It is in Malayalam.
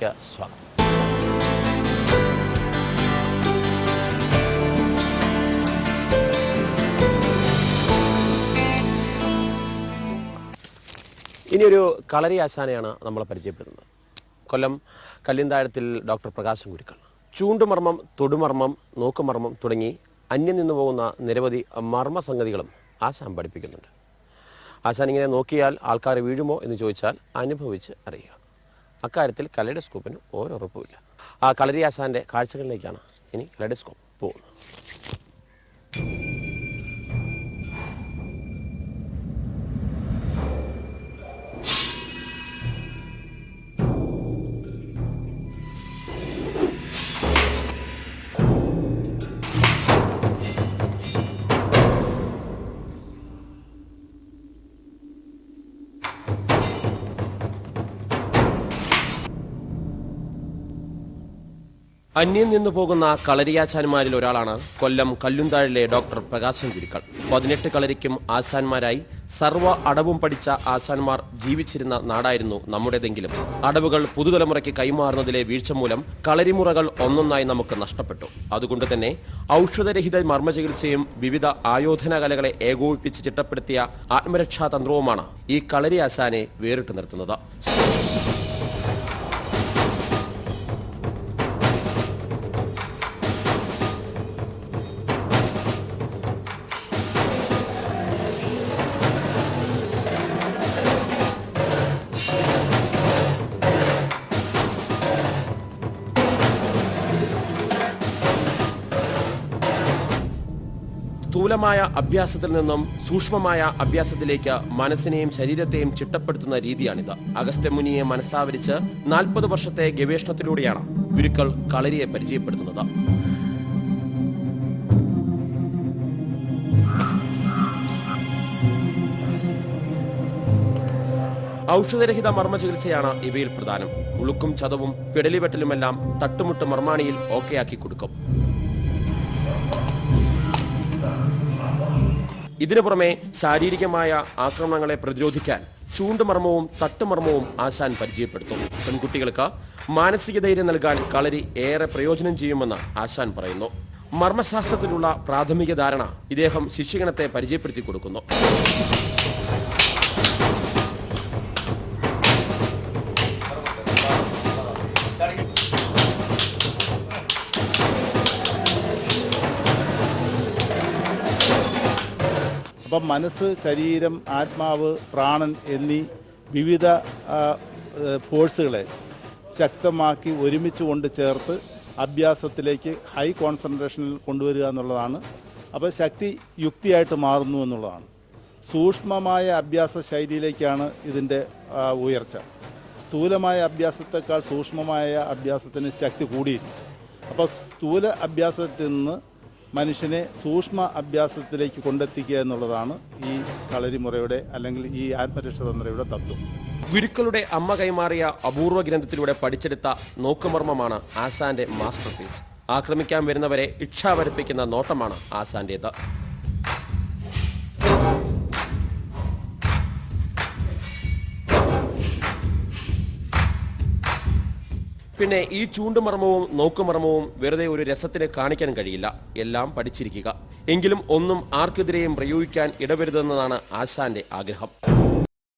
പരിപാടിയിലേക്ക് സ്വാഗതം. ഇനിയൊരു കളരി ആശാനെയാണ് നമ്മൾ പരിചയപ്പെടുന്നത്. കൊല്ലം കല്ലിന്താഴത്തിൽ ഡോക്ടർ പ്രകാശൻ ഗുരുക്കൾ. ചൂണ്ടുമർമ്മം, തൊടുമർമ്മം, നോക്കുമർമ്മം തുടങ്ങി അന്യം നിന്നു പോകുന്ന നിരവധി മർമ്മസംഗതികളും ആശാൻ പഠിപ്പിക്കുന്നുണ്ട്. ആശാൻ ഇങ്ങനെ നോക്കിയാൽ ആൾക്കാർ വീഴുമോ എന്ന് ചോദിച്ചാൽ അനുഭവിച്ച് അറിയുക. അക്കാര്യത്തിൽ കലൈഡോസ്കോപ്പിന് ഒരുറപ്പുമില്ല. ആ കളരി ആശാന്റെ കാഴ്ചകളിലേക്കാണ് ഇനി കലൈഡോസ്കോപ്പ് പോകുന്നത്. അന്യം നിന്നു പോകുന്ന കളരിയാശാന്മാരിൽ ഒരാളാണ് കൊല്ലം കല്ലുന്താഴിലെ ഡോക്ടർ പ്രകാശൻ ഗുരുക്കൾ. 18 കളരിക്കും ആശാന്മാരായി സർവ്വ അടവും പഠിച്ച ആശാന്മാർ ജീവിച്ചിരുന്ന നാടായിരുന്നു നമ്മുടേതെങ്കിലും അടവുകൾ പുതുതലമുറയ്ക്ക് കൈമാറുന്നതിലെ വീഴ്ച മൂലം കളരിമുറകൾ ഒന്നൊന്നായി നമുക്ക് നഷ്ടപ്പെട്ടു. അതുകൊണ്ട് തന്നെ ഔഷധരഹിത മർമ്മചികിത്സയും വിവിധ ആയോധന കലകളെ ഏകോപിപ്പിച്ച് ചിട്ടപ്പെടുത്തിയ ആത്മരക്ഷാ തന്ത്രവുമാണ് ഈ കളരി ആശാനെ വേറിട്ട് നിർത്തുന്നത്. സ്ഥൂലമായ അഭ്യാസത്തിൽ നിന്നും സൂക്ഷ്മമായ അഭ്യാസത്തിലേക്ക് മനസ്സിനെയും ശരീരത്തെയും ചിട്ടപ്പെടുത്തുന്ന രീതിയാണിത്. അഗസ്ത്യമുനിയെ മനസ്സാവരിച്ച് 40 വർഷത്തെ ഗവേഷണത്തിലൂടെയാണ് ഗുരുക്കൾ കളരിയെ പരിചയപ്പെടുത്തുന്നത്. ഔഷധരഹിത മർമ്മ ചികിത്സയാണ് ഇവയിൽ പ്രധാനം. ഉളുക്കും ചതവും പിടലിവെട്ടലുമെല്ലാം തട്ടുമുട്ട് മർമാണിയിൽ ഓക്കെയാക്കി കൊടുക്കും. ഇതിനു പുറമെ ശാരീരികമായ ആക്രമണങ്ങളെ പ്രതിരോധിക്കാൻ ചൂണ്ടുമർമ്മവും തട്ടുമർമ്മവും ആശാൻ പരിചയപ്പെടുത്തും. പെൺകുട്ടികൾക്ക് മാനസിക ധൈര്യം നൽകാൻ കളരി ഏറെ പ്രയോജനം ചെയ്യുമെന്ന് ആശാൻ പറയുന്നു. മർമ്മശാസ്ത്രത്തിലുള്ള പ്രാഥമിക ധാരണ ഇദ്ദേഹം ശിഷ്യഗണത്തെ പരിചയപ്പെടുത്തി കൊടുക്കുന്നു. അപ്പം മനസ്സ്, ശരീരം, ആത്മാവ്, പ്രാണൻ എന്നീ വിവിധ ഫോഴ്സുകളെ ശക്തമാക്കി ഒരുമിച്ച് കൊണ്ട് ചേർത്ത് അഭ്യാസത്തിലേക്ക് ഹൈ കോൺസെൻട്രേഷനിൽ കൊണ്ടുവരിക എന്നുള്ളതാണ്. അപ്പോൾ ശക്തി യുക്തിയായിട്ട് മാറുന്നു എന്നുള്ളതാണ്. സൂക്ഷ്മമായ അഭ്യാസ ശൈലിയിലേക്കാണ് ഇതിൻ്റെ ഉയർച്ച. സ്ഥൂലമായ അഭ്യാസത്തെക്കാൾ സൂക്ഷ്മമായ അഭ്യാസത്തിന് ശക്തി കൂടിയിരിക്കും. അപ്പോൾ സ്ഥൂല അഭ്യാസത്തിൽ നിന്ന് മനുഷ്യനെ സൂക്ഷ്മ അഭ്യാസത്തിലേക്ക് കൊണ്ടെത്തിക്കുക എന്നുള്ളതാണ് ഈ കളരിമുറയുടെ അല്ലെങ്കിൽ ഈ ആത്മരക്ഷാതന്ത്രയുടെ തത്വം. ഗുരുക്കളുടെ അമ്മ കൈമാറിയ അപൂർവ ഗ്രന്ഥത്തിലൂടെ പഠിച്ചെടുത്ത നോക്കുമർമ്മമാണ് ആശാന്റെ മാസ്റ്റർ പീസ്. ആക്രമിക്കാൻ വരുന്നവരെ ഇച്ഛാവരപ്പിക്കുന്ന നോട്ടമാണ് ആശാന്റേത്. പിന്നെ ഈ ചൂണ്ടുമർമ്മവും നോക്കുമർമ്മവും വെറുതെ ഒരു രസത്തിന് കാണിക്കാൻ കഴിയില്ല. എല്ലാം പഠിച്ചിരിക്കുക. എങ്കിലും ഒന്നും ആർക്കെതിരെയും പ്രയോഗിക്കാൻ ഇടവരുതെന്നതാണ് ആശാന്റെ ആഗ്രഹം.